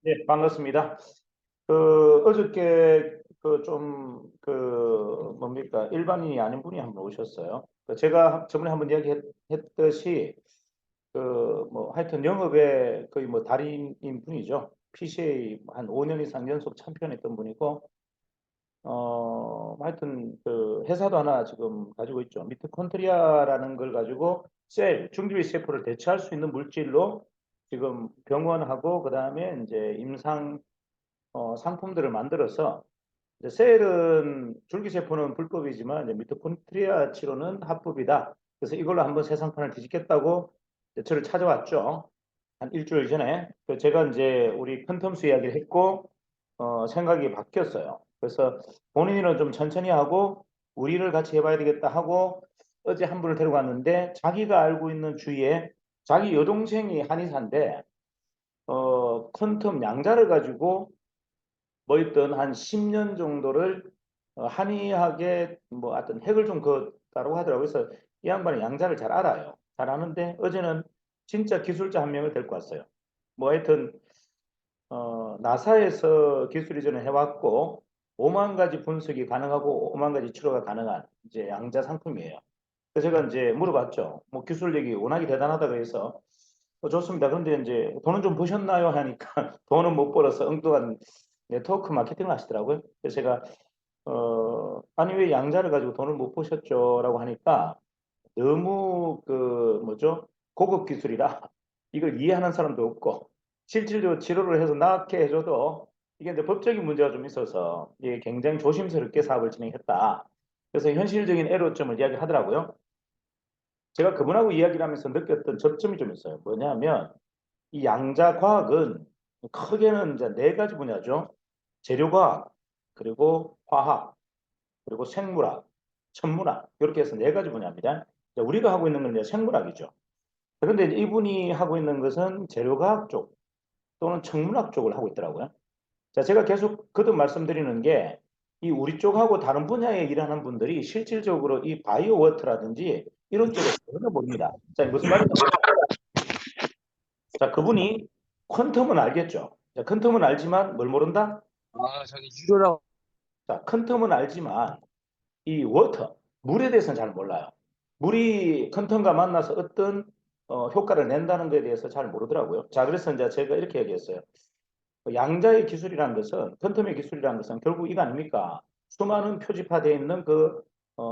네, 반갑습니다. 어저께 뭡니까 일반인이 아닌 분이 한 분 오셨어요. 제가 저번에 한번 이야기했듯이 뭐 하여튼 영업에 거의 뭐 달인인 분이죠. PCA 한 5년 이상 연속 챔피언했던 분이고 하여튼 회사도 하나 지금 가지고 있죠. 미토콘드리아라는 걸 가지고 중기비 세포를 대체할 수 있는 물질로 지금 병원하고 그다음에 이제 임상 상품들을 만들어서 이제 셀은 줄기세포는 불법이지만 이제 미토콘드리아 치료는 합법이다. 그래서 이걸로 한번 세상판을 뒤집겠다고 이제 저를 찾아왔죠. 한 일주일 전에. 제가 이제 우리 컨텀스 이야기를 했고 생각이 바뀌었어요. 그래서 본인은 좀 천천히 하고 우리를 같이 해봐야 되겠다 하고 어제 한 분을 데려갔는데 자기가 알고 있는 주위에 자기 여동생이 한의사인데 컨텀 양자를 가지고 뭐 있든 한 10년 정도를 한의학에 뭐 어떤 핵을 좀 그었다고 하더라고요. 그래서 이 양반은 양자를 잘 알아요. 잘 아는데 어제는 진짜 기술자 한 명을 데리고 왔어요. 뭐 하여튼 나사에서 기술 이전을 해왔고 5만 가지 분석이 가능하고 5만 가지 치료가 가능한 이제 양자 상품이에요. 그래서 제가 이제 물어봤죠. 뭐 기술력이 워낙에 대단하다 그래서 좋습니다. 그런데 이제 돈은 좀 버셨나요? 하니까 돈은 못 벌어서 엉뚱한 네트워크 마케팅을 하시더라고요. 그래서 제가 아니 왜 양자를 가지고 돈을 못 버셨죠? 라고 하니까 너무 뭐죠? 고급 기술이라 이걸 이해하는 사람도 없고 실질적으로 치료를 해서 낫게 해줘도 이게 이제 법적인 문제가 좀 있어서 이게 굉장히 조심스럽게 사업을 진행했다. 그래서 현실적인 애로점을 이야기하더라고요. 제가 그분하고 이야기를 하면서 느꼈던 접점이 좀 있어요. 뭐냐면 이 양자 과학은 크게는 이제 네 가지 분야죠. 재료과학, 그리고 화학, 그리고 생물학, 천문학 이렇게 해서 네 가지 분야입니다. 우리가 하고 있는 건 이제 생물학이죠. 그런데 이분이 하고 있는 것은 재료과학 쪽 또는 천문학 쪽을 하고 있더라고요. 자, 제가 계속 거듭 말씀드리는 게 이 우리 쪽하고 다른 분야에 일하는 분들이 실질적으로 이 바이오 워터라든지 이런 쪽에 전혀 모릅니다. 자, 무슨 말이냐? 자, 그분이 퀀텀은 알겠죠. 자, 퀀텀은 알지만 뭘 모른다? 아, 저기 유료라고. 자, 퀀텀은 알지만 이 워터, 물에 대해서는 잘 몰라요. 물이 컨텀과 만나서 어떤 효과를 낸다는 것에 대해서 잘 모르더라고요. 자, 그래서 이제 제가 이렇게 얘기했어요. 양자의 기술이라는 것은, 퀀텀의 기술이라는 것은 결국 이거 아닙니까? 수많은 표집화되어 있는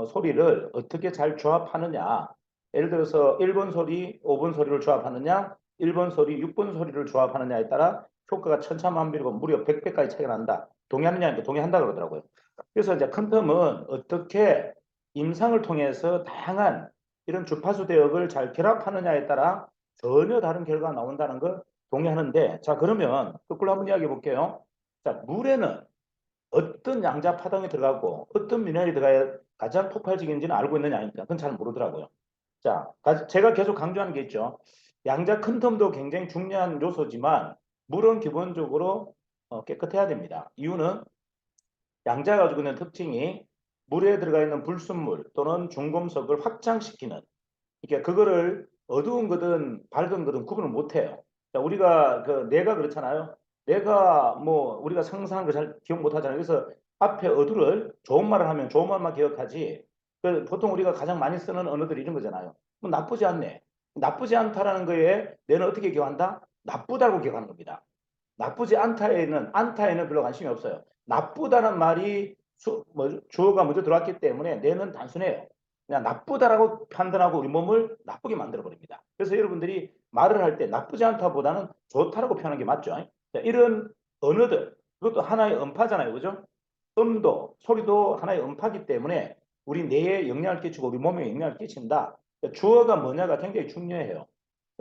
소리를 어떻게 잘 조합하느냐. 예를 들어서 1번 소리, 5번 소리를 조합하느냐, 1번 소리, 6번 소리를 조합하느냐에 따라 효과가 천차만별이고 무려 100배까지 차이가 난다. 동의하느냐, 동의한다 그러더라고요. 그래서 이제 퀀텀은 어떻게 임상을 통해서 다양한 이런 주파수 대역을 잘 결합하느냐에 따라 전혀 다른 결과가 나온다는 걸 동의하는데, 자, 그러면 거꾸로 한번 이야기해 볼게요. 자, 물에는 어떤 양자 파동이 들어가고 어떤 미네랄이 들어가야 가장 폭발적인지는 알고 있느냐 아닙니까? 그건 잘 모르더라고요. 자, 제가 계속 강조하는 게 있죠. 양자 퀀텀도 굉장히 중요한 요소지만 물은 기본적으로 깨끗해야 됩니다. 이유는 양자가 가지고 있는 특징이 물에 들어가 있는 불순물 또는 중금속을 확장시키는, 그러니까 그거를 어두운 거든 밝은 거든 구분을 못 해요. 자, 우리가 뇌가 그렇잖아요. 뇌가 뭐 우리가 상상한 거 잘 기억 못 하잖아요. 그래서 앞에 어두를 좋은 말을 하면 좋은 말만 기억하지. 보통 우리가 가장 많이 쓰는 언어들이 이런 거잖아요. 뭐 나쁘지 않네. 나쁘지 않다라는 거에 뇌는 어떻게 기억한다? 나쁘다고 기억하는 겁니다. 나쁘지 않다에는 별로 관심이 없어요. 나쁘다는 말이 주어가 먼저 들어왔기 때문에 뇌는 단순해요. 그냥 나쁘다라고 판단하고 우리 몸을 나쁘게 만들어 버립니다. 그래서 여러분들이 말을 할 때 나쁘지 않다보다는 좋다라고 표현하는 게 맞죠. 자, 이런 언어들, 그것도 하나의 음파잖아요. 그죠? 음도, 소리도 하나의 음파기 때문에 우리 뇌에 영향을 끼치고 우리 몸에 영향을 끼친다. 주어가 뭐냐가 굉장히 중요해요.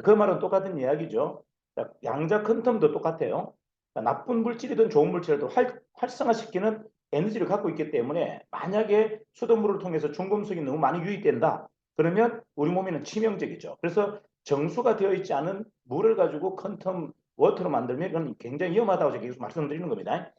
그 말은 똑같은 이야기죠. 양자 퀀텀도 똑같아요. 나쁜 물질이든 좋은 물질이든 활성화시키는 에너지를 갖고 있기 때문에 만약에 수돗물을 통해서 중금속이 너무 많이 유입된다. 그러면 우리 몸에는 치명적이죠. 그래서 정수가 되어 있지 않은 물을 가지고 퀀텀 워터로 만들면 그건 굉장히 위험하다고 제가 계속 말씀드리는 겁니다.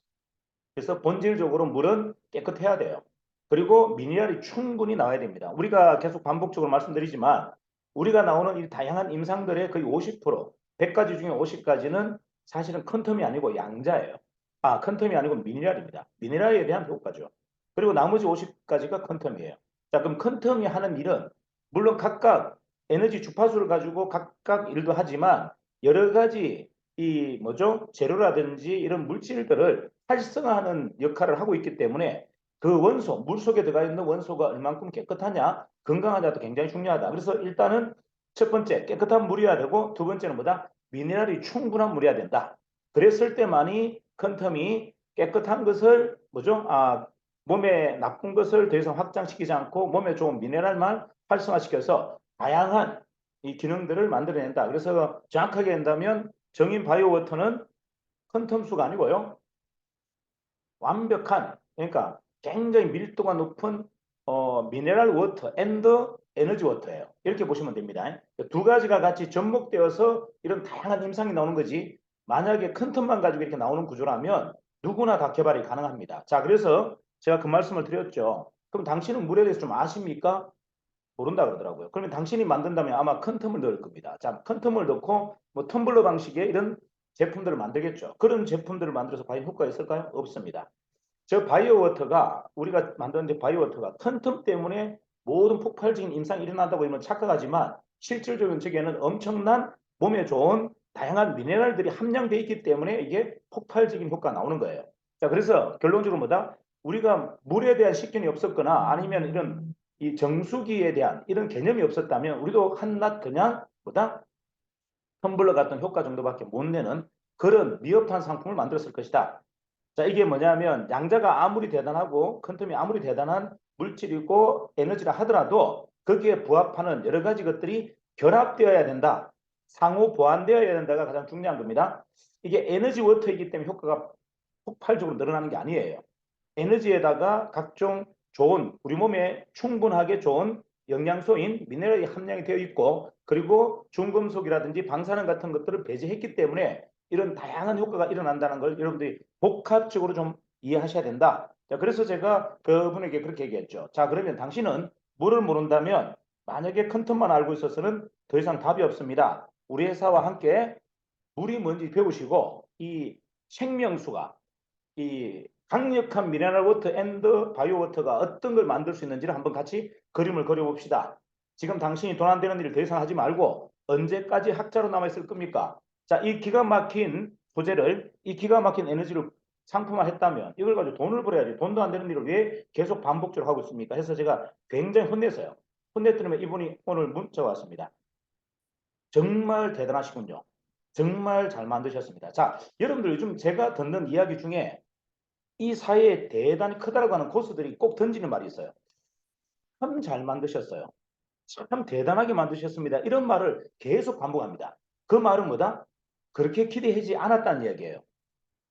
그래서 본질적으로 물은 깨끗해야 돼요. 그리고 미네랄이 충분히 나와야 됩니다. 우리가 계속 반복적으로 말씀드리지만 우리가 나오는 이 다양한 임상들의 거의 50%, 100가지 중에 50가지는 사실은 퀀텀이 아니고 양자예요. 아, 퀀텀이 아니고 미네랄입니다. 미네랄에 대한 효과죠. 그리고 나머지 50가지가 퀀텀이에요. 자, 그럼 퀀텀이 하는 일은 물론 각각 에너지 주파수를 가지고 각각 일도 하지만 여러 가지 이 뭐죠? 재료라든지 이런 물질들을 활성화하는 역할을 하고 있기 때문에 그 원소, 물 속에 들어가 있는 원소가 얼만큼 깨끗하냐, 건강하냐도 굉장히 중요하다. 그래서 일단은 첫 번째, 깨끗한 물이어야 되고 두 번째는 뭐다? 미네랄이 충분한 물이어야 된다. 그랬을 때만이 퀀텀이 깨끗한 것을 뭐죠? 아, 몸에 나쁜 것을 더 이상 확장시키지 않고 몸에 좋은 미네랄만 활성화시켜서 다양한 이 기능들을 만들어낸다. 그래서 정확하게 한다면 정인 바이오워터는 퀀텀수가 아니고요. 완벽한, 그러니까 굉장히 밀도가 높은 미네랄 워터 앤드 에너지 워터예요. 이렇게 보시면 됩니다. 두 가지가 같이 접목되어서 이런 다양한 임상이 나오는 거지. 만약에 큰 틈만 가지고 이렇게 나오는 구조라면 누구나 다 개발이 가능합니다. 자, 그래서 제가 그 말씀을 드렸죠. 그럼 당신은 물에 대해서 좀 아십니까? 모른다 그러더라고요. 그러면 당신이 만든다면 아마 큰 텀을 넣을 겁니다. 자, 큰 텀을 넣고 뭐 텀블러 방식의 이런 제품들을 만들겠죠. 그런 제품들을 만들어서 과연 효과가 있을까요? 없습니다. 저 바이오워터가 우리가 만드는 바이오워터가 큰 틈 때문에 모든 폭발적인 임상이 일어난다고 하면 착각하지만 실질적인 적에는 엄청난 몸에 좋은 다양한 미네랄들이 함량되어 있기 때문에 이게 폭발적인 효과가 나오는 거예요. 자, 그래서 결론적으로 뭐다? 우리가 물에 대한 식견이 없었거나 아니면 이런 이 정수기에 대한 이런 개념이 없었다면 우리도 한낱 그냥 뭐다? 텀블러 같은 효과 정도밖에 못 내는 그런 미흡한 상품을 만들었을 것이다. 자, 이게 뭐냐면 양자가 아무리 대단하고 퀀텀이 아무리 대단한 물질이고 에너지라 하더라도 거기에 부합하는 여러 가지 것들이 결합되어야 된다. 상호 보완되어야 된다가 가장 중요한 겁니다. 이게 에너지 워터이기 때문에 효과가 폭발적으로 늘어나는 게 아니에요. 에너지에다가 각종 좋은 우리 몸에 충분하게 좋은 영양소인 미네랄이 함량이 되어 있고 그리고 중금속이라든지 방사능 같은 것들을 배제했기 때문에 이런 다양한 효과가 일어난다는 걸 여러분들이 복합적으로 좀 이해하셔야 된다. 자, 그래서 제가 그분에게 그렇게 얘기했죠. 자, 그러면 당신은 물을 모른다면 만약에 큰 틈만 알고 있어서는 더 이상 답이 없습니다. 우리 회사와 함께 물이 뭔지 배우시고 이 생명수가 이 강력한 미네랄 워터 앤드 바이오 워터가 어떤 걸 만들 수 있는지를 한번 같이 그림을 그려봅시다. 지금 당신이 돈 안 되는 일을 더 이상 하지 말고 언제까지 학자로 남아 있을 겁니까? 자, 이 기가 막힌 소재를 이 기가 막힌 에너지를 상품화했다면 이걸 가지고 돈을 벌어야지. 돈도 안 되는 일을 왜 계속 반복적으로 하고 있습니까? 해서 제가 굉장히 혼냈어요. 혼냈더니 이분이 오늘 문자가 왔습니다. 정말 대단하시군요. 정말 잘 만드셨습니다. 자, 여러분들 요즘 제가 듣는 이야기 중에 이 사회에 대단히 크다라고 하는 고수들이 꼭 던지는 말이 있어요. 참 잘 만드셨어요. 참 대단하게 만드셨습니다. 이런 말을 계속 반복합니다. 그 말은 뭐다? 그렇게 기대하지 않았다는 이야기예요.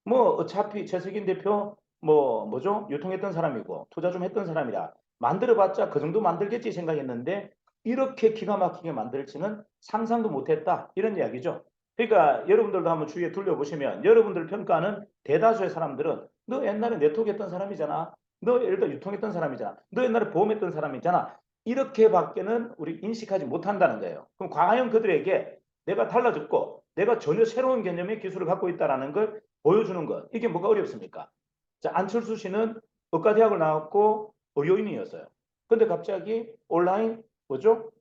뭐 어차피 최석인 대표 뭐죠? 유통했던 사람이고 투자 좀 했던 사람이라 만들어봤자 그 정도 만들겠지 생각했는데 이렇게 기가 막히게 만들지는 상상도 못했다. 이런 이야기죠. 그러니까 여러분들도 한번 주위에 둘러보시면 여러분들 평가하는 대다수의 사람들은 너 옛날에 네트워크 했던 사람이잖아. 너 예를 들어 유통했던 사람이잖아. 너 옛날에 보험했던 사람이잖아. 이렇게밖에는 우리 인식하지 못한다는 거예요. 그럼 과연 그들에게 내가 달라졌고 내가 전혀 새로운 개념의 기술을 갖고 있다는 걸 보여주는 것. 이게 뭐가 어렵습니까? 자, 안철수 씨는 의과대학을 나왔고 의료인이었어요. 근데 갑자기 온라인 뭐죠?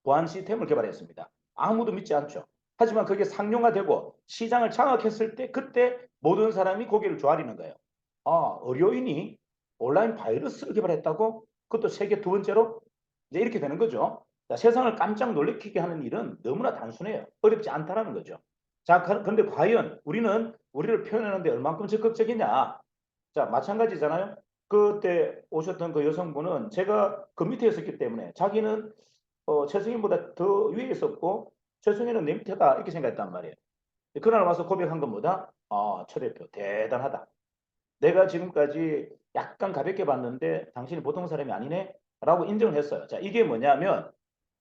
보안 시스템을 개발했습니다. 아무도 믿지 않죠. 하지만 그게 상용화되고 시장을 장악했을 때 그때 모든 사람이 고개를 조아리는 거예요. 아, 의료인이 온라인 바이러스를 개발했다고? 그것도 세계 두 번째로? 이제 이렇게 되는 거죠. 자, 세상을 깜짝 놀래키게 하는 일은 너무나 단순해요. 어렵지 않다라는 거죠. 자, 그런데 과연 우리는 우리를 표현하는데 얼만큼 적극적이냐? 자, 마찬가지잖아요. 그때 오셨던 그 여성분은 제가 그 밑에 있었기 때문에 자기는 최승희보다 더 위에 있었고 최승희는 내 밑에다 이렇게 생각했단 말이에요. 그날 와서 고백한 건 뭐다? 아, 최 대표 대단하다. 내가 지금까지 약간 가볍게 봤는데 당신이 보통 사람이 아니네? 라고 인정을 했어요. 자, 이게 뭐냐면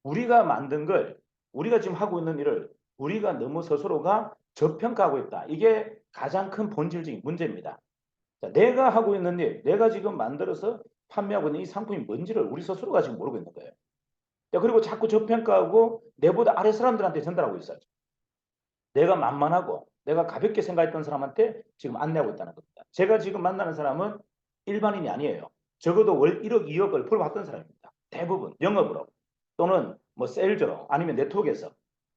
우리가 만든 걸 우리가 지금 하고 있는 일을 우리가 너무 스스로가 저평가하고 있다. 이게 가장 큰 본질적인 문제입니다. 자, 내가 하고 있는 일, 내가 지금 만들어서 판매하고 있는 이 상품이 뭔지를 우리 스스로가 지금 모르고 있는 거예요. 자, 그리고 자꾸 저평가하고 내보다 아래 사람들한테 전달하고 있어요. 내가 만만하고 내가 가볍게 생각했던 사람한테 지금 안내하고 있다는 겁니다. 제가 지금 만나는 사람은 일반인이 아니에요. 적어도 월 1억, 2억을 벌어봤던 사람입니다. 대부분 영업으로 또는 뭐 세일즈로 아니면 네트워크에서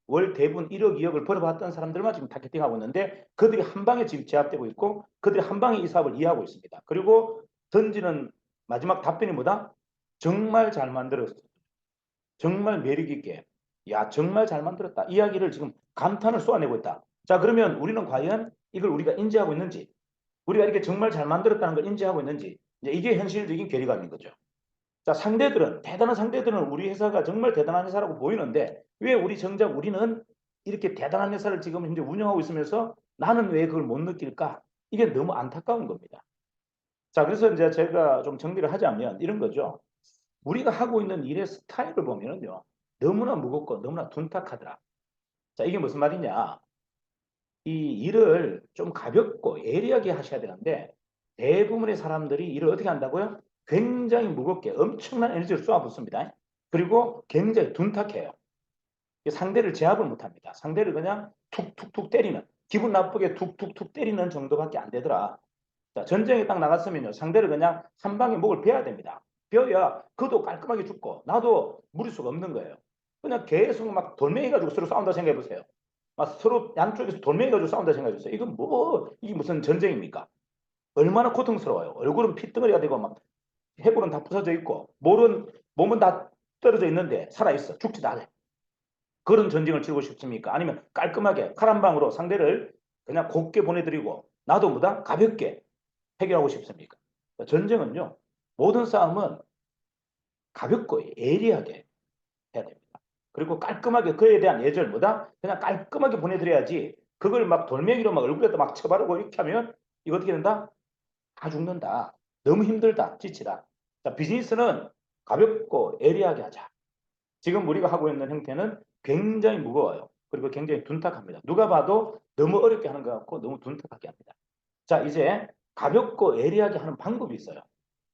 월 대부분 1억, 2억을 벌어봤던 사람들만 지금 타겟팅하고 있는데 그들이 한 방에 지금 제압되고 있고 그들이 한 방에 이 사업을 이해하고 있습니다. 그리고 던지는 마지막 답변이 뭐다? 정말 잘 만들었어. 정말 매력 있게. 야, 정말 잘 만들었다. 이야기를 지금 감탄을 쏘아내고 있다. 자, 그러면 우리는 과연 이걸 우리가 인지하고 있는지, 우리가 이렇게 정말 잘 만들었다는 걸 인지하고 있는지, 이제 이게 현실적인 괴리감인 거죠. 자, 상대들은, 대단한 상대들은 우리 회사가 정말 대단한 회사라고 보이는데, 왜 우리 정작 우리는 이렇게 대단한 회사를 지금 현재 운영하고 있으면서 나는 왜 그걸 못 느낄까? 이게 너무 안타까운 겁니다. 자, 그래서 이제 제가 좀 정리를 하자면 이런 거죠. 우리가 하고 있는 일의 스타일을 보면은요, 너무나 무겁고 너무나 둔탁하더라. 자, 이게 무슨 말이냐? 이 일을 좀 가볍고 예리하게 하셔야 되는데, 대부분의 사람들이 일을 어떻게 한다고요? 굉장히 무겁게 엄청난 에너지를 쏟아붓습니다. 그리고 굉장히 둔탁해요. 상대를 제압을 못합니다. 상대를 그냥 툭툭툭 때리는, 기분 나쁘게 툭툭툭 때리는 정도밖에 안 되더라. 자, 전쟁에 딱 나갔으면요, 상대를 그냥 한 방에 목을 베야 됩니다. 베어야 그도 깔끔하게 죽고 나도 무리수가 없는 거예요. 그냥 계속 막 돌멩이 가지고 서로 싸운다 생각해 보세요. 막 서로 양쪽에서 돌멩이 가지고 싸운다 생각해 보세요. 이건 뭐, 이게 무슨 전쟁입니까? 얼마나 고통스러워요. 얼굴은 피덩어리가 되고 막 해골은 다 부서져 있고 몸은 다 떨어져 있는데 살아있어. 죽지도 않아. 그런 전쟁을 치르고 싶습니까? 아니면 깔끔하게 칼 한 방으로 상대를 그냥 곱게 보내드리고 나도 뭐다 가볍게 해결하고 싶습니까? 전쟁은요, 모든 싸움은 가볍고 예리하게 해야 됩니다. 그리고 깔끔하게 그에 대한 예절 뭐다? 그냥 깔끔하게 보내드려야지 그걸 막 돌멩이로 막 얼굴에다 막 쳐바르고 이렇게 하면 이거 어떻게 된다? 다 죽는다. 너무 힘들다. 지치다. 자, 비즈니스는 가볍고 예리하게 하자. 지금 우리가 하고 있는 형태는 굉장히 무거워요. 그리고 굉장히 둔탁합니다. 누가 봐도 너무 어렵게 하는 것 같고 너무 둔탁하게 합니다. 자, 이제 가볍고 예리하게 하는 방법이 있어요.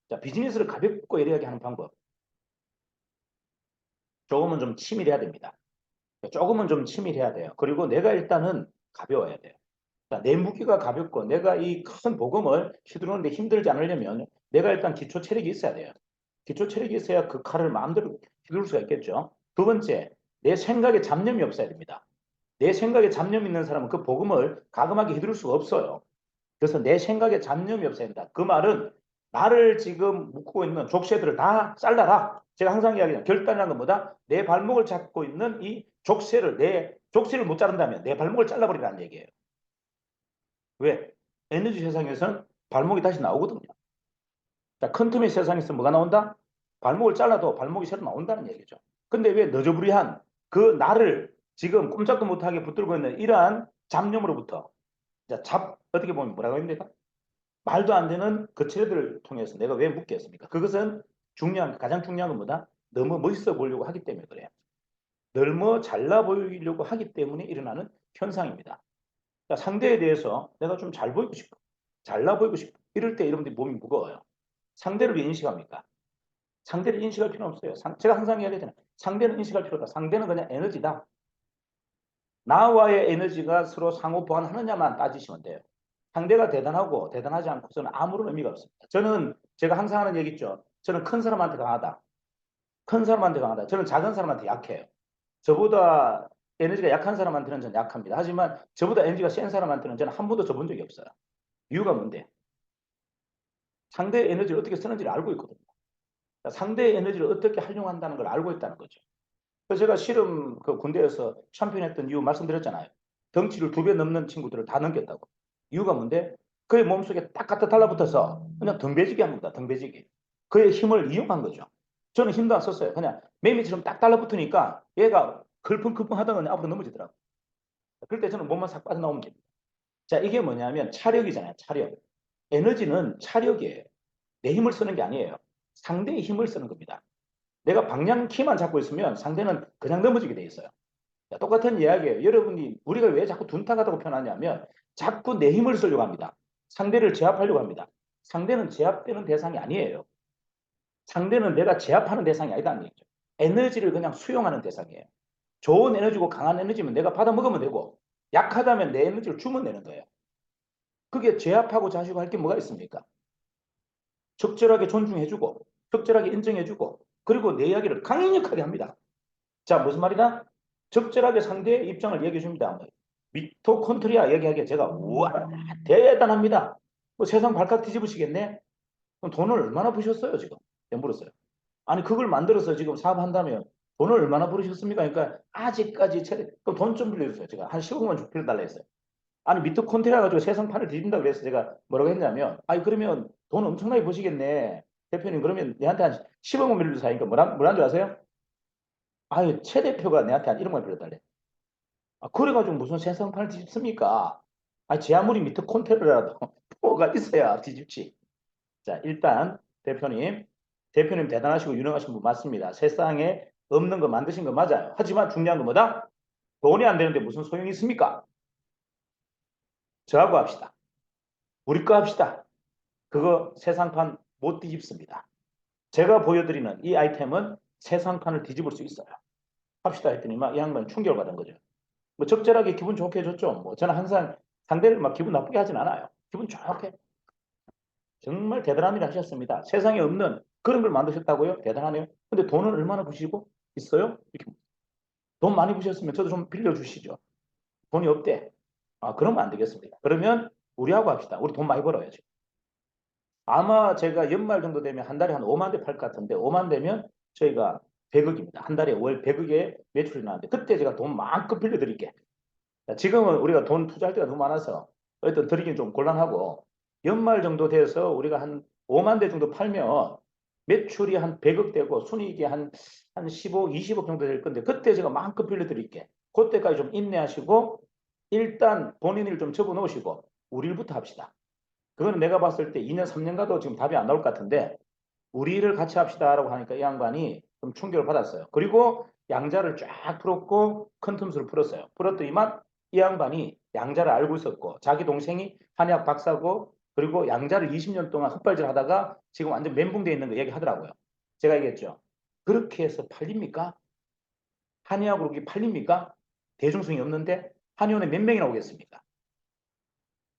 자, 비즈니스를 가볍고 예리하게 하는 방법. 조금은 좀 치밀해야 됩니다. 조금은 좀 치밀해야 돼요. 그리고 내가 일단은 가벼워야 돼요. 자, 내 무게가 가볍고 내가 이 큰 복음을 휘두르는데 힘들지 않으려면 내가 일단 기초 체력이 있어야 돼요. 기초 체력이 있어야 그 칼을 마음대로 휘두를 수가 있겠죠. 두 번째, 내 생각에 잡념이 없어야 됩니다. 내 생각에 잡념 있는 사람은 그 복음을 가감하게 휘두를 수가 없어요. 그래서 내 생각에 잡념이 없어야 된다. 그 말은 나를 지금 묶고 있는 족쇄들을 다 잘라라. 제가 항상 이야기해요. 결단이라는 건 뭐다? 내 발목을 잡고 있는 이 족쇄를, 내 족쇄를 못 자른다면 내 발목을 잘라버리라는 얘기예요. 왜? 에너지 세상에서는 발목이 다시 나오거든요. 자, 큰 틈의 세상에서 뭐가 나온다? 발목을 잘라도 발목이 새로 나온다는 얘기죠. 근데 왜 너저부리한 그 나를 지금 꼼짝도 못하게 붙들고 있는 이러한 잡념으로부터, 자, 어떻게 보면 뭐라고 합니까? 말도 안 되는 거칠애들을 통해서 내가 왜 묻겠습니까? 그것은 가장 중요한 건 뭐다? 너무 멋있어 보이려고 하기 때문에 그래요. 너무 잘나 보이려고 하기 때문에 일어나는 현상입니다. 그러니까 상대에 대해서 내가 좀 잘 보이고 싶어. 잘나 보이고 싶어. 이럴 때 여러분들이 몸이 무거워요. 상대를 왜 인식합니까? 상대를 인식할 필요 없어요. 제가 항상 이야기하잖아요. 상대는 인식할 필요 없다. 상대는 그냥 에너지다. 나와의 에너지가 서로 상호 보완하느냐만 따지시면 돼요. 상대가 대단하고 대단하지 않고서는 아무런 의미가 없습니다. 제가 항상 하는 얘기 있죠. 저는 큰 사람한테 강하다. 큰 사람한테 강하다. 저는 작은 사람한테 약해요. 저보다 에너지가 약한 사람한테는 저는 약합니다. 하지만 저보다 에너지가 센 사람한테는 저는 한 번도 줘본 적이 없어요. 이유가 뭔데? 상대의 에너지를 어떻게 쓰는지를 알고 있거든요. 상대의 에너지를 어떻게 활용한다는 걸 알고 있다는 거죠. 그래서 제가 실험 그 군대에서 챔피언했던 이유 말씀드렸잖아요. 덩치를 2배 넘는 친구들을 다 넘겼다고. 이유가 뭔데? 그의 몸속에 딱 갖다 달라붙어서 그냥 덩배지기 한 겁니다. 덩배지기. 그의 힘을 이용한 거죠. 저는 힘도 안 썼어요. 그냥 매미처럼 딱 달라붙으니까 얘가 걸펑걸펑 하다가 앞으로 넘어지더라고요. 그럴 때 저는 몸만 싹 빠져나오면 됩니다. 자, 이게 뭐냐면 차력이잖아요. 차력. 에너지는 차력이에요. 내 힘을 쓰는 게 아니에요. 상대의 힘을 쓰는 겁니다. 내가 방향키만 잡고 있으면 상대는 그냥 넘어지게 돼 있어요. 자, 똑같은 이야기예요. 여러분이 우리가 왜 자꾸 둔탁하다고 표현하냐면 자꾸 내 힘을 쓰려고 합니다. 상대를 제압하려고 합니다. 상대는 제압되는 대상이 아니에요. 상대는 내가 제압하는 대상이 아니다는 얘기죠. 에너지를 그냥 수용하는 대상이에요. 좋은 에너지고 강한 에너지면 내가 받아 먹으면 되고 약하다면 내 에너지를 주면 되는 거예요. 그게 제압하고 자시고 할 게 뭐가 있습니까? 적절하게 존중해주고 적절하게 인정해주고 그리고 내 이야기를 강력하게 합니다. 자, 무슨 말이다? 적절하게 상대의 입장을 얘기해 줍니다. 미토콘트리아 얘기하기에 제가 우와 대단합니다. 뭐 세상 발칵 뒤집으시겠네? 그럼 돈을 얼마나 버셨어요 지금? 물었어요. 아니 그걸 만들어서 지금 사업한다면 돈을 얼마나 버으셨습니까? 그러니까 아직까지 그럼 돈 좀 빌려주세요. 제가 한 10억만 빌려달라 했어요. 아니 미토콘트리아 가지고 세상 판을 뒤진다 그래서 제가 뭐라고 했냐면 아니 그러면 돈 엄청나게 버시겠네. 대표님 그러면 내한테 한 10억만 빌려주세요. 하니까 뭐란 줄 아세요? 아유 최 대표가 내한테 한 1억만 빌려달래. 아, 그래가지고 무슨 세상판을 뒤집습니까? 아, 제 아무리 미토콘트리아라도 뭐가 있어야 뒤집지. 자, 일단 대표님 대단하시고 유능하신 분 맞습니다. 세상에 없는 거 만드신 거 맞아요. 하지만 중요한 건 뭐다? 돈이 안 되는데 무슨 소용이 있습니까? 저하고 합시다. 우리 거 합시다. 그거 세상판 못 뒤집습니다. 제가 보여드리는 이 아이템은 세상판을 뒤집을 수 있어요. 합시다 했더니 막 이 양반 충격을 받은 거죠. 뭐 적절하게 기분 좋게 해줬죠. 뭐 저는 항상 상대를 막 기분 나쁘게 하진 않아요. 기분 좋게. 정말 대단한 일을 하셨습니다. 세상에 없는 그런 걸 만드셨다고요? 대단하네요. 근데 돈을 얼마나 부시고 있어요? 이렇게 돈 많이 부셨으면 저도 좀 빌려주시죠. 돈이 없대. 아, 그러면 안 되겠습니다. 그러면 우리하고 합시다. 우리 돈 많이 벌어야지. 아마 제가 연말 정도 되면 한 달에 한 5만 대 팔 것 같은데 5만 되면 저희가 100억입니다. 한 달에 월 100억의 매출이 나는데 그때 제가 돈 마음껏 빌려드릴게. 지금은 우리가 돈 투자할 때가 너무 많아서 어떤 드리긴 좀 곤란하고 연말 정도 돼서 우리가 한 5만 대 정도 팔면 매출이 한 100억 되고 순이익이 한 15, 20억 정도 될 건데 그때 제가 마음껏 빌려드릴게. 그때까지 좀 인내하시고 일단 본인 일 좀 접어 놓으시고 우리 일부터 합시다. 그거는 내가 봤을 때 2년, 3년 가도 지금 답이 안 나올 것 같은데 우리 일을 같이 합시다라고 하니까 이 양반이 좀 충격을 받았어요. 그리고 양자를 쫙 풀었고 큰 틈수를 풀었어요. 풀었더니만 이 양반이 양자를 알고 있었고 자기 동생이 한의학 박사고 그리고 양자를 20년 동안 흑발질 하다가 지금 완전 멘붕돼 있는 거 얘기하더라고요. 제가 얘기했죠. 그렇게 해서 팔립니까? 한의학으로 그게 팔립니까? 대중성이 없는데 한의원에 몇 명이나 오겠습니까?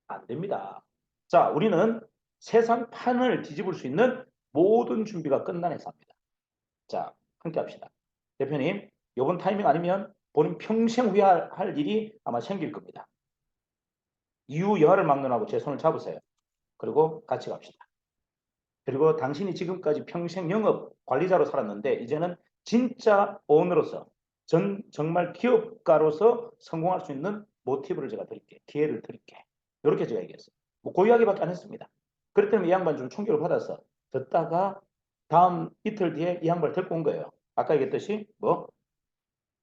안 됩니다. 자, 우리는 세상 판을 뒤집을 수 있는 모든 준비가 끝난 회사입니다. 자, 함께 합시다. 대표님, 이번 타이밍 아니면 본인 평생 후회할 일이 아마 생길 겁니다. 이유여하를 막론하고 제 손을 잡으세요. 그리고 같이 갑시다. 그리고 당신이 지금까지 평생 영업 관리자로 살았는데 이제는 진짜 오너로서 정말 기업가로서 성공할 수 있는 모티브를 제가 드릴게. 기회를 드릴게. 이렇게 제가 얘기했어요. 뭐그 이야기밖에 안 했습니다. 그랬더니 이 양반 좀 충격을 받아서 듣다가 다음 이틀 뒤에 이 양반을 데리고 온 거예요. 아까 얘기했듯이 뭐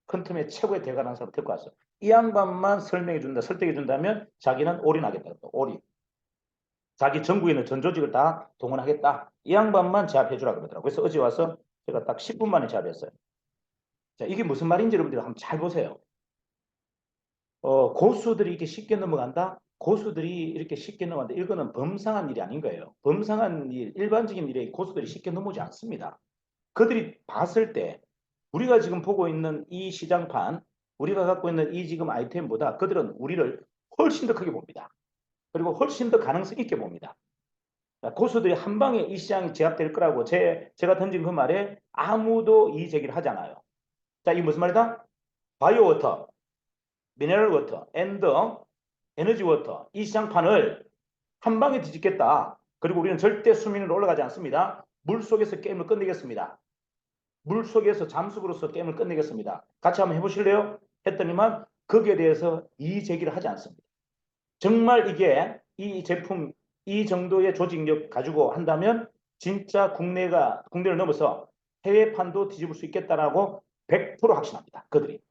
큰 틈의 최고의 대가라는 사람을 데리고 왔어. 이 양반만 설명해 준다, 설득해 준다면 자기는 올인하겠다. 올인. 자기 전국에 있는 전 조직을 다 동원하겠다. 이 양반만 제압해 주라 그러더라고요. 그래서 어제 와서 제가 딱 10분 만에 제압했어요. 자, 이게 무슨 말인지 여러분들 한번 잘 보세요. 고수들이 이렇게 쉽게 넘어간다? 고수들이 이렇게 쉽게 넘어간다. 이거는 범상한 일이 아닌 거예요. 범상한 일, 일반적인 일에 고수들이 쉽게 넘어오지 않습니다. 그들이 봤을 때 우리가 지금 보고 있는 이 시장판, 우리가 갖고 있는 이 지금 아이템보다 그들은 우리를 훨씬 더 크게 봅니다. 그리고 훨씬 더 가능성 있게 봅니다. 고수들이 한 방에 이 시장이 제압될 거라고 제가 던진 그 말에 아무도 이의 제기를 하지 않아요. 자, 이게 무슨 말이다? 바이오 워터, 미네랄 워터, 앤더 에너지 워터 이 시장판을 한 방에 뒤집겠다. 그리고 우리는 절대 수면으로 올라가지 않습니다. 물 속에서 게임을 끝내겠습니다. 물 속에서 잠수부로서 게임을 끝내겠습니다. 같이 한번 해보실래요? 했더니만 거기에 대해서 이의 제기를 하지 않습니다. 정말 이게 이 제품 이 정도의 조직력 가지고 한다면 진짜 국내를 넘어서 해외판도 뒤집을 수 있겠다라고 100% 확신합니다. 그들이.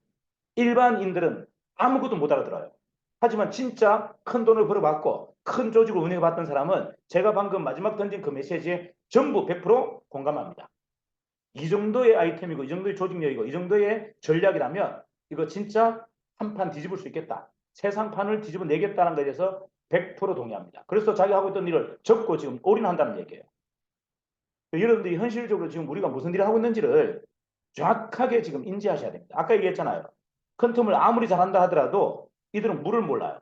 일반인들은 아무것도 못 알아들어요. 하지만 진짜 큰 돈을 벌어봤고 큰 조직을 운영해봤던 사람은 제가 방금 마지막 던진 그 메시지에 전부 100% 공감합니다. 이 정도의 아이템이고 이 정도의 조직력이고 이 정도의 전략이라면 이거 진짜 한 판 뒤집을 수 있겠다. 세상판을 뒤집어 내겠다는 것에 대해서 100% 동의합니다. 그래서 자기 하고 있던 일을 접고 지금 올인한다는 얘기예요. 여러분들이 현실적으로 지금 우리가 무슨 일을 하고 있는지를 정확하게 지금 인지하셔야 됩니다. 아까 얘기했잖아요. 큰 틈을 아무리 잘한다 하더라도 이들은 물을 몰라요.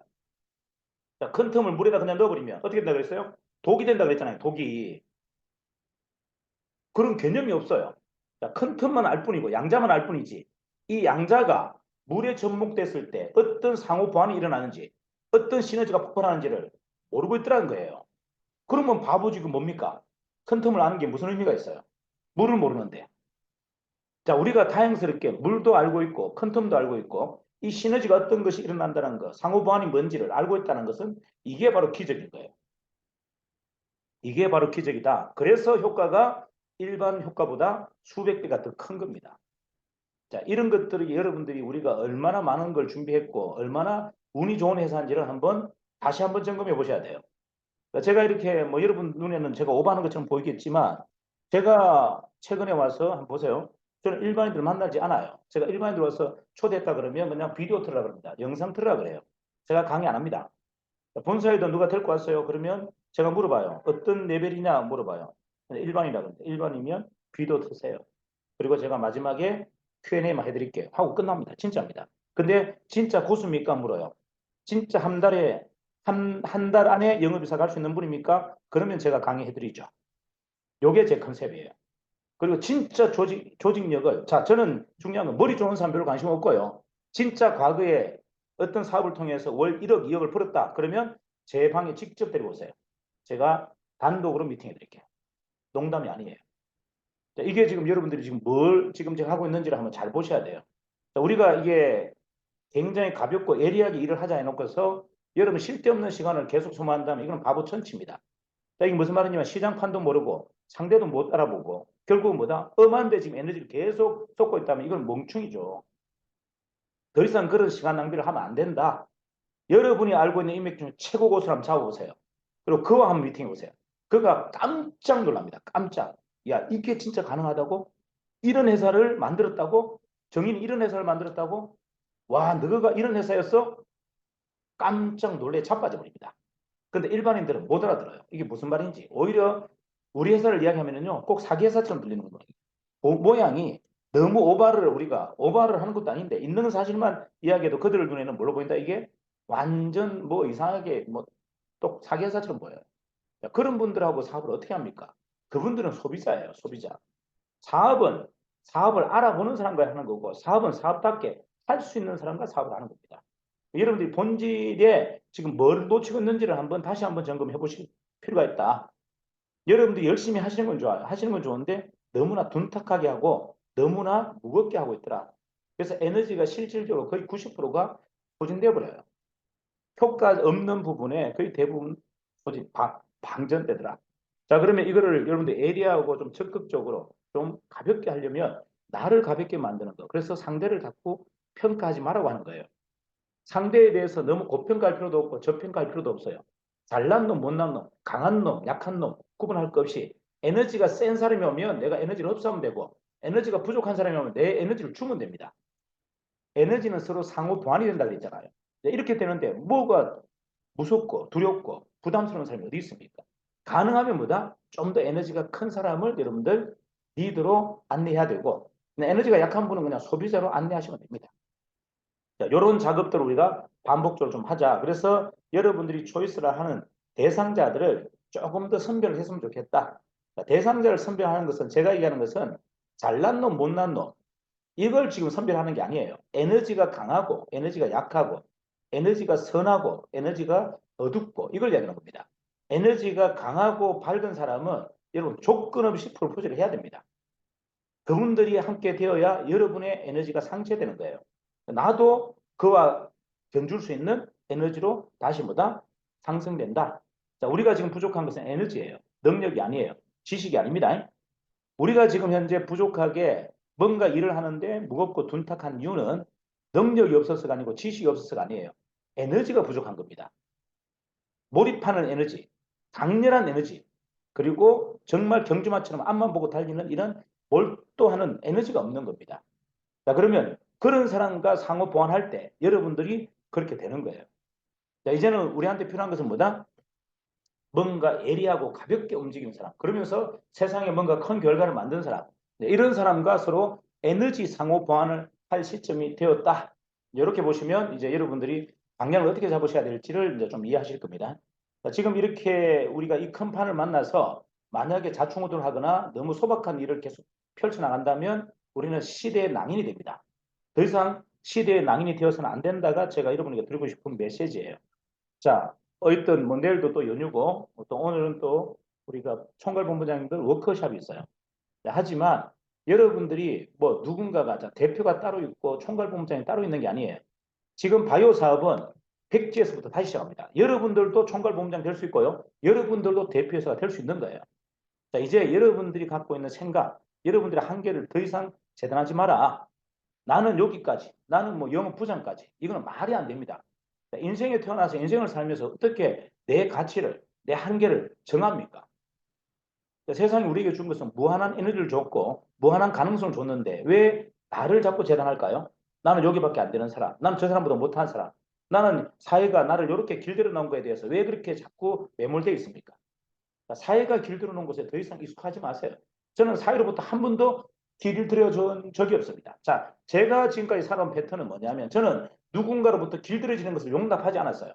자, 큰 틈을 물에다 그냥 넣어버리면 어떻게 된다 그랬어요? 독이 된다 그랬잖아요. 독이. 그런 개념이 없어요. 자, 큰 틈만 알 뿐이고 양자만 알 뿐이지. 이 양자가 물에 접목됐을 때 어떤 상호 보완이 일어나는지, 어떤 시너지가 폭발하는지를 모르고 있더라는 거예요. 그러면 바보지 그 뭡니까? 큰 틈을 아는 게 무슨 의미가 있어요? 물을 모르는데. 자, 우리가 다행스럽게 물도 알고 있고 큰 틈도 알고 있고 이 시너지가 어떤 것이 일어난다는 것, 상호 보완이 뭔지를 알고 있다는 것은 이게 바로 기적인 거예요. 이게 바로 기적이다. 그래서 효과가 일반 효과보다 수백 배가 더 큰 겁니다. 자, 이런 것들이 여러분들이 우리가 얼마나 많은 걸 준비했고 얼마나 운이 좋은 회사인지를 다시 한번 점검해 보셔야 돼요. 제가 이렇게 뭐 여러분 눈에는 제가 오버하는 것처럼 보이겠지만 제가 최근에 와서 한번 보세요. 저는 일반인들 만나지 않아요. 제가 일반인들 와서 초대했다 그러면 그냥 비디오 틀으라 그럽니다. 영상 틀으라 그래요. 제가 강의 안 합니다. 본사에도 누가 데리고 왔어요. 그러면 제가 물어봐요. 어떤 레벨이냐 물어봐요. 일반이라 그러는데 일반이면 비디오 트세요. 그리고 제가 마지막에 Q&A만 해드릴게요. 하고 끝납니다. 진짜입니다. 근데 진짜 고수입니까? 물어요. 진짜 한 달에 한 달 안에 영업이사 갈 수 있는 분입니까? 그러면 제가 강의해드리죠. 요게 제 컨셉이에요. 그리고 진짜 조직력을, 자, 저는 중요한 건 머리 좋은 사람 별로 관심 없고요. 진짜 과거에 어떤 사업을 통해서 월 1억, 2억을 벌었다. 그러면 제 방에 직접 데리고 오세요. 제가 단독으로 미팅해 드릴게요. 농담이 아니에요. 자, 이게 지금 여러분들이 지금 뭘 지금 제가 하고 있는지를 한번 잘 보셔야 돼요. 자, 우리가 이게 굉장히 가볍고 예리하게 일을 하자 해놓고서 여러분 쓸데없는 시간을 계속 소모한다면 이건 바보 천치입니다. 자, 이게 무슨 말이냐면 시장 판도 모르고 상대도 못 알아보고 결국은 뭐다? 엄한데 지금 에너지를 계속 쏟고 있다면 이건 멍충이죠. 더 이상 그런 시간 낭비를 하면 안 된다. 여러분이 알고 있는 인맥 중에 최고 고수를 한번 잡아보세요. 그리고 그와 한번 미팅해 보세요. 그가 깜짝 놀랍니다. 깜짝. 야, 이게 진짜 가능하다고? 이런 회사를 만들었다고? 정인이 이런 회사를 만들었다고? 와, 너가 이런 회사였어? 깜짝 놀래 자빠져 버립니다. 근데 일반인들은 못 알아들어요. 이게 무슨 말인지. 오히려 우리 회사를 이야기하면요. 꼭 사기 회사처럼 들리는 거예요. 모양이 너무 우리가 오바를 하는 것도 아닌데 있는 사실만 이야기해도 그들 눈에는 뭘로 보인다? 이게 완전 뭐 이상하게 뭐 또 사기 회사처럼 보여요. 그런 분들하고 사업을 어떻게 합니까? 그분들은 소비자예요. 소비자. 사업은 사업을 알아보는 사람과 하는 거고 사업은 사업답게 할 수 있는 사람과 사업을 하는 겁니다. 여러분들이 본질에 지금 뭘 놓치고 있는지를 다시 한번 점검해 보실 필요가 있다. 여러분들이 열심히 하시는 건 좋아요. 하시는 건 좋은데 너무나 둔탁하게 하고 너무나 무겁게 하고 있더라. 그래서 에너지가 실질적으로 거의 90%가 소진되어 버려요. 효과 없는 부분에 거의 대부분 방전되더라. 자, 그러면 이거를 여러분들 에리하고 좀 적극적으로 좀 가볍게 하려면 나를 가볍게 만드는 거. 그래서 상대를 자꾸 평가하지 말라고 하는 거예요. 상대에 대해서 너무 고평가할 필요도 없고 저평가할 필요도 없어요. 잘난 놈, 못난 놈, 강한 놈, 약한 놈 구분할 것 없이 에너지가 센 사람이 오면 내가 에너지를 흡수하면 되고 에너지가 부족한 사람이 오면 내 에너지를 주면 됩니다. 에너지는 서로 상호 보완이 된다고 했잖아요. 이렇게 되는데 뭐가 무섭고 두렵고 부담스러운 사람이 어디 있습니까? 가능하면 뭐다? 좀 더 에너지가 큰 사람을 여러분들 리드로 안내해야 되고 에너지가 약한 분은 그냥 소비자로 안내하시면 됩니다. 자, 이런 작업들을 우리가 반복적으로 좀 하자. 그래서 여러분들이 초이스를 하는 대상자들을 조금 더 선별을 했으면 좋겠다. 자, 대상자를 선별하는 것은 제가 얘기하는 것은 잘난 놈, 못난 놈 이걸 지금 선별하는 게 아니에요. 에너지가 강하고 에너지가 약하고 에너지가 선하고 에너지가 어둡고 이걸 얘기하는 겁니다. 에너지가 강하고 밝은 사람은 여러분 조건 없이 프로포즈를 해야 됩니다. 그분들이 함께 되어야 여러분의 에너지가 상쇄되는 거예요. 나도 그와 견줄 수 있는 에너지로 다시 뭐다? 상승된다. 자, 우리가 지금 부족한 것은 에너지예요. 능력이 아니에요. 지식이 아닙니다. 우리가 지금 현재 부족하게 뭔가 일을 하는데 무겁고 둔탁한 이유는 능력이 없어서가 아니고 지식이 없어서가 아니에요. 에너지가 부족한 겁니다. 몰입하는 에너지, 강렬한 에너지, 그리고 정말 경주마처럼 앞만 보고 달리는 이런 몰두하는 에너지가 없는 겁니다. 자, 그러면 그런 사람과 상호 보완할 때 여러분들이 그렇게 되는 거예요. 자, 이제는 우리한테 필요한 것은 뭐다? 뭔가 예리하고 가볍게 움직이는 사람. 그러면서 세상에 뭔가 큰 결과를 만든 사람. 이런 사람과 서로 에너지 상호 보완을 할 시점이 되었다. 이렇게 보시면 이제 여러분들이 방향을 어떻게 잡으셔야 될지를 이제 좀 이해하실 겁니다. 지금 이렇게 우리가 이 큰 판을 만나서 만약에 자충우돌 하거나 너무 소박한 일을 계속 펼쳐나간다면 우리는 시대의 낭인이 됩니다. 더 이상 시대의 낭인이 되어서는 안 된다가 제가 여러분에게 드리고 싶은 메시지예요. 자, 어쨌든 뭐 내일도 또 연휴고 또 오늘은 또 우리가 총괄본부장님들 워크숍이 있어요. 하지만 여러분들이 뭐 누군가가 자, 대표가 따로 있고 총괄본부장이 따로 있는 게 아니에요. 지금 바이오 사업은 백지에서부터 다시 시작합니다. 여러분들도 총괄본부장 될 수 있고요. 여러분들도 대표이사가 될 수 있는 거예요. 자, 이제 여러분들이 갖고 있는 생각, 여러분들의 한계를 더 이상 재단하지 마라. 나는 여기까지, 나는 뭐 영업부장까지. 이거는 말이 안 됩니다. 자, 인생에 태어나서 인생을 살면서 어떻게 내 가치를, 내 한계를 정합니까? 세상이 우리에게 준 것은 무한한 에너지를 줬고 무한한 가능성을 줬는데 왜 나를 자꾸 재단할까요? 나는 여기밖에 안 되는 사람, 나는 저 사람보다 못한 사람, 나는 사회가 나를 이렇게 길들여 놓은 거에 대해서 왜 그렇게 자꾸 매몰되어 있습니까? 사회가 길들여 놓은 곳에 더 이상 익숙하지 마세요. 저는 사회로부터 한 번도 길을 들여준 적이 없습니다. 자, 제가 지금까지 살아온 패턴은 뭐냐면 저는 누군가로부터 길들여지는 것을 용납하지 않았어요.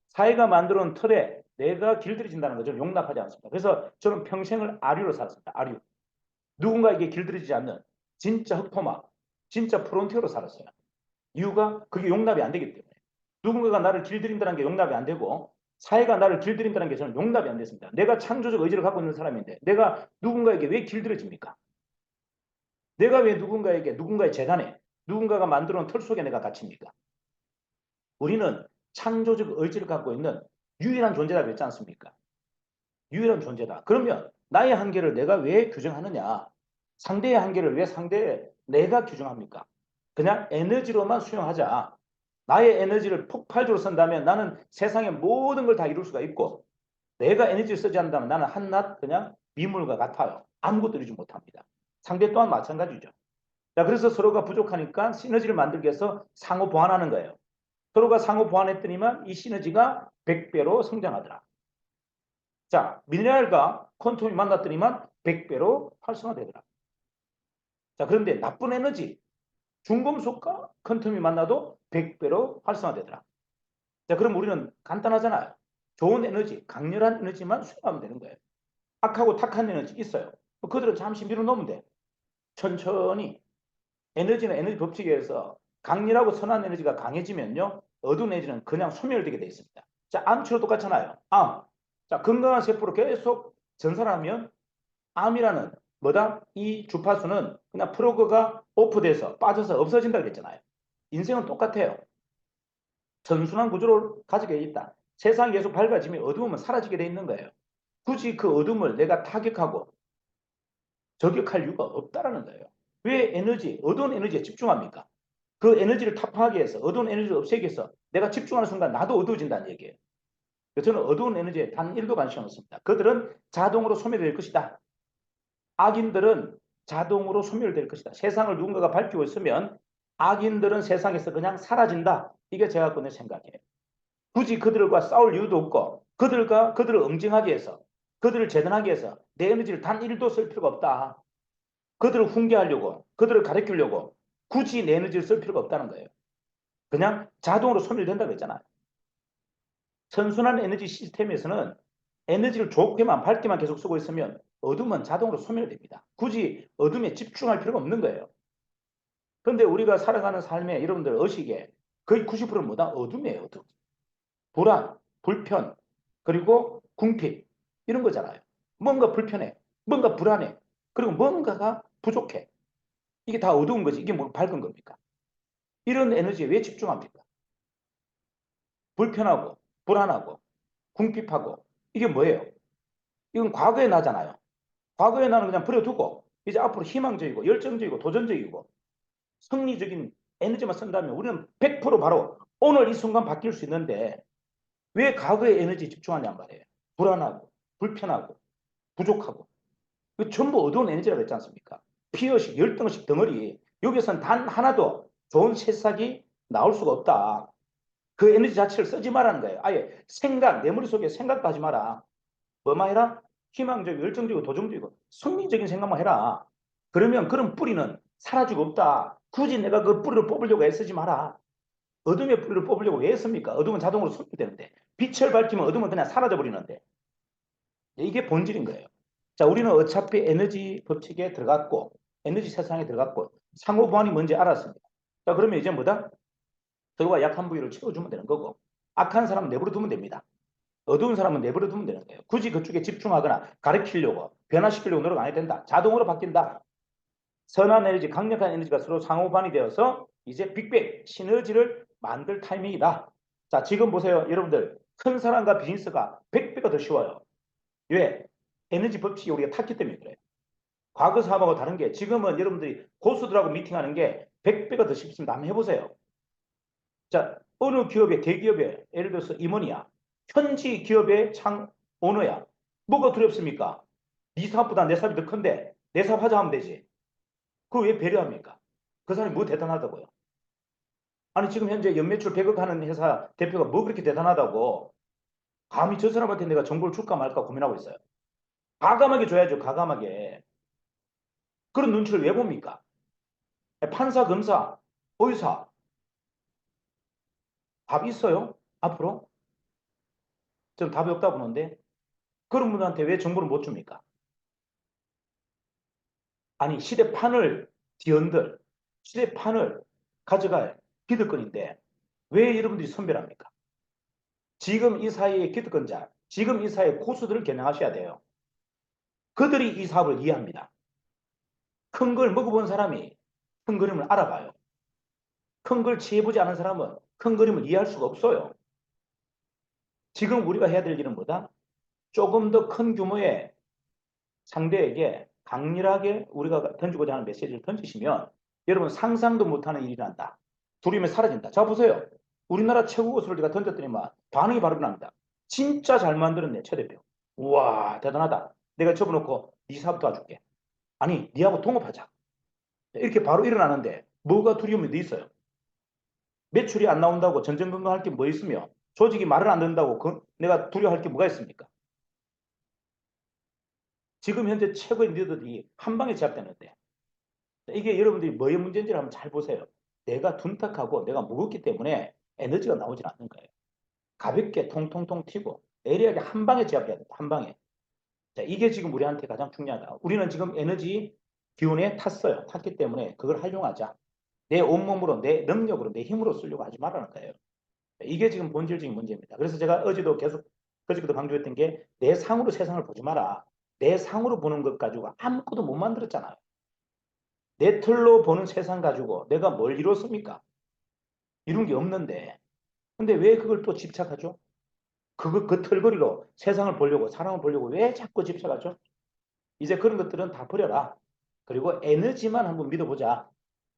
사회가 만들어 놓은 틀에 내가 길들여진다는 것을 용납하지 않습니다. 그래서 저는 평생을 아류로 살았습니다. 아류. 누군가에게 길들여지지 않는 진짜 흑토마, 진짜 프론티어로 살았어요. 이유가 그게 용납이 안 되기 때문에. 누군가가 나를 길들인다는 게 용납이 안 되고 사회가 나를 길들인다는 게 저는 용납이 안 됐습니다. 내가 창조적 의지를 갖고 있는 사람인데 내가 누군가에게 왜 길들여집니까? 내가 왜 누군가에게 누군가의 재단에 누군가가 만들어 놓은 틀 속에 내가 갇힙니까? 우리는 창조적 의지를 갖고 있는 유일한 존재다 그랬지 않습니까? 유일한 존재다. 그러면 나의 한계를 내가 왜 규정하느냐? 상대의 한계를 왜 상대의 내가 규정합니까? 그냥 에너지로만 수용하자. 나의 에너지를 폭발적으로 쓴다면 나는 세상의 모든 걸 다 이룰 수가 있고 내가 에너지를 쓰지 않는다면 나는 한낱 그냥 미물과 같아요. 아무것도 이루지 못합니다. 상대 또한 마찬가지죠. 자, 그래서 서로가 부족하니까 시너지를 만들기 위해서 상호 보완하는 거예요. 서로가 상호 보완했더니만 이 시너지가 100배로 성장하더라. 자, 밀리알과 퀀텀이 만났더니만 100배로 활성화되더라. 자, 그런데 나쁜 에너지, 중금속과 퀀텀이 만나도 100배로 활성화되더라. 자, 그럼 우리는 간단하잖아요. 좋은 에너지, 강렬한 에너지만 수용하면 되는 거예요. 악하고 탁한 에너지 있어요. 그들은 잠시 밀어놓으면 돼. 천천히. 에너지는 에너지 법칙에 의해서 강렬하고 선한 에너지가 강해지면요. 어두운 에너지는 그냥 소멸되게 되어 있습니다. 자, 암치료 똑같잖아요. 암. 자, 건강한 세포로 계속 전산하면 암이라는 뭐다? 이 주파수는 그냥 프로그가 오프돼서 빠져서 없어진다 그랬잖아요. 인생은 똑같아요. 선순환 구조를 가지게 있다. 세상이 계속 밝아지면 어두움은 사라지게 돼 있는 거예요. 굳이 그 어둠을 내가 타격하고 저격할 이유가 없다라는 거예요. 왜 에너지, 어두운 에너지에 집중합니까? 그 에너지를 타파하기 위해서, 어두운 에너지를 없애기 위해서 내가 집중하는 순간 나도 어두워진다는 얘기예요. 저는 어두운 에너지에 단 1도 관심 없습니다. 그들은 자동으로 소멸될 것이다. 악인들은 자동으로 소멸될 것이다. 세상을 누군가가 밝히고 있으면 악인들은 세상에서 그냥 사라진다. 이게 제가 갖고 있는 생각이에요. 굳이 그들과 싸울 이유도 없고 그들을 응징하기 위해서 그들을 재단하기 위해서 내 에너지를 단 1도 쓸 필요가 없다. 그들을 훈계하려고 그들을 가르치려고 굳이 내 에너지를 쓸 필요가 없다는 거예요. 그냥 자동으로 소멸된다고 했잖아요. 선순환 에너지 시스템에서는 에너지를 좋게만 밝게만 계속 쓰고 있으면 어둠은 자동으로 소멸됩니다. 굳이 어둠에 집중할 필요가 없는 거예요. 그런데 우리가 살아가는 삶에 여러분들 의식에 거의 90%는 뭐다? 어둠이에요. 어둠. 불안, 불편, 그리고 궁핍 이런 거잖아요. 뭔가 불편해, 뭔가 불안해, 그리고 뭔가가 부족해. 이게 다 어두운 거지. 이게 뭐 밝은 겁니까? 이런 에너지에 왜 집중합니까? 불편하고 불안하고 궁핍하고 이게 뭐예요? 이건 과거에 나잖아요. 과거에 나는 그냥 버려두고 이제 앞으로 희망적이고 열정적이고 도전적이고 승리적인 에너지만 쓴다면 우리는 100% 바로 오늘 이 순간 바뀔 수 있는데 왜 과거의 에너지에 집중하냔 말이에요. 불안하고 불편하고 부족하고 그 전부 어두운 에너지라고 했지 않습니까? 피어식 열등식 덩어리 여기서는 단 하나도 좋은 새싹이 나올 수가 없다. 그 에너지 자체를 쓰지 말라는 거예요. 아예 생각, 내 머릿속에 생각도 하지 마라. 뭐만 해라? 희망적이고 열정적이고 도전적이고 성리적인 생각만 해라. 그러면 그런 뿌리는 사라지고 없다. 굳이 내가 그 뿌리를 뽑으려고 애쓰지 마라. 어둠의 불을 뽑으려고 왜 했습니까? 어둠은 자동으로 숨게 되는데 빛을 밝히면 어둠은 그냥 사라져 버리는데 이게 본질인 거예요. 자, 우리는 어차피 에너지 법칙에 들어갔고 에너지 세상에 들어갔고 상호 보완이 뭔지 알았습니다. 자, 그러면 이제 뭐다? 저와 약한 부위를 채워주면 되는 거고 악한 사람은 내버려 두면 됩니다. 어두운 사람은 내버려 두면 되는 거예요. 굳이 그쪽에 집중하거나 가르치려고 변화시키려고 노력 안 해도 된다. 자동으로 바뀐다. 선한 에너지, 강력한 에너지가 서로 상호반이 되어서 이제 빅뱅, 시너지를 만들 타이밍이다. 자, 지금 보세요. 여러분들, 큰 사람과 비즈니스가 100배가 더 쉬워요. 왜? 에너지 법칙이 우리가 탔기 때문에 그래요. 과거 사업하고 다른 게 지금은 여러분들이 고수들하고 미팅하는 게 100배가 더 쉽습니다. 한번 해보세요. 자, 어느 기업의 대기업에 예를 들어서 임원이야. 현지 기업의 오너야. 뭐가 두렵습니까? 네 사업보다 내 사업이 더 큰데 내 사업 하자 하면 되지. 그걸 왜 배려합니까? 그 사람이 뭐 대단하다고요? 아니 지금 현재 연매출 100억 하는 회사 대표가 뭐 그렇게 대단하다고 감히 저 사람한테 내가 정보를 줄까 말까 고민하고 있어요. 가감하게 줘야죠. 가감하게. 그런 눈치를 왜 봅니까? 판사, 검사, 의사 답 있어요? 앞으로? 저는 답이 없다고 보는데 그런 분들한테 왜 정보를 못 줍니까? 아니 시대판을 뒤흔들 시대판을 가져갈 기득권인데 왜 여러분들이 선별합니까? 지금 이 사회의 기득권자, 지금 이 사회의 고수들을 겨냥하셔야 돼요. 그들이 이 사업을 이해합니다. 큰 걸 먹어본 사람이 큰 그림을 알아봐요. 큰 걸 취해보지 않은 사람은 큰 그림을 이해할 수가 없어요. 지금 우리가 해야 될 일은 뭐다? 조금 더 큰 규모의 상대에게 강렬하게 우리가 던지고자 하는 메시지를 던지시면 여러분 상상도 못하는 일이 난다. 두려움이 사라진다. 자 보세요. 우리나라 최고 고수를 제가 던졌더니만 반응이 바로 납니다. 진짜 잘 만들었네 최 대표. 우와 대단하다. 내가 접어놓고 네 사업 도와줄게. 아니 니하고 동업하자. 이렇게 바로 일어나는데 뭐가 두려움이 돼 있어요. 매출이 안 나온다고 전전긍긍할 게 뭐 있으며 조직이 말을 안 듣는다고 내가 두려워할 게 뭐가 있습니까? 지금 현재 최고의 리더들이 한 방에 제압되는데 이게 여러분들이 뭐의 문제인지를 한번 잘 보세요. 내가 둔탁하고 내가 무겁기 때문에 에너지가 나오질 않는 거예요. 가볍게 통통통 튀고 예리하게 한 방에 제압해야 된다. 한 방에. 자, 이게 지금 우리한테 가장 중요하다. 우리는 지금 에너지 기운에 탔어요. 탔기 때문에 그걸 활용하자. 내 온몸으로, 내 능력으로, 내 힘으로 쓰려고 하지 말라는 거예요. 이게 지금 본질적인 문제입니다. 그래서 제가 어제도 계속 그저께도 강조했던 게 내 상으로 세상을 보지 마라. 내 상으로 보는 것 가지고 아무것도 못 만들었잖아요. 내 틀로 보는 세상 가지고 내가 뭘 이뤘습니까? 이룬 게 없는데. 근데 왜 그걸 또 집착하죠? 그 털거리로 세상을 보려고, 사람을 보려고 왜 자꾸 집착하죠? 이제 그런 것들은 다 버려라. 그리고 에너지만 한번 믿어보자.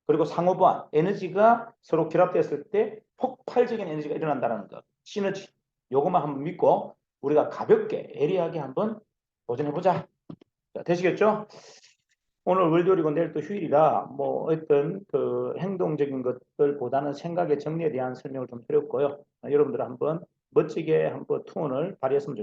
그리고 상호보완, 에너지가 서로 결합됐을 때 폭발적인 에너지가 일어난다는 것. 시너지. 요것만 한번 믿고 우리가 가볍게, 예리하게 한번 도전해보자. 자, 되시겠죠? 오늘 월요일이고 내일 또 휴일이라 뭐 어떤 그 행동적인 것들보다는 생각의 정리에 대한 설명을 좀 드렸고요. 여러분들 한번 멋지게 한번 투혼을 발휘했으면 좋겠습니다.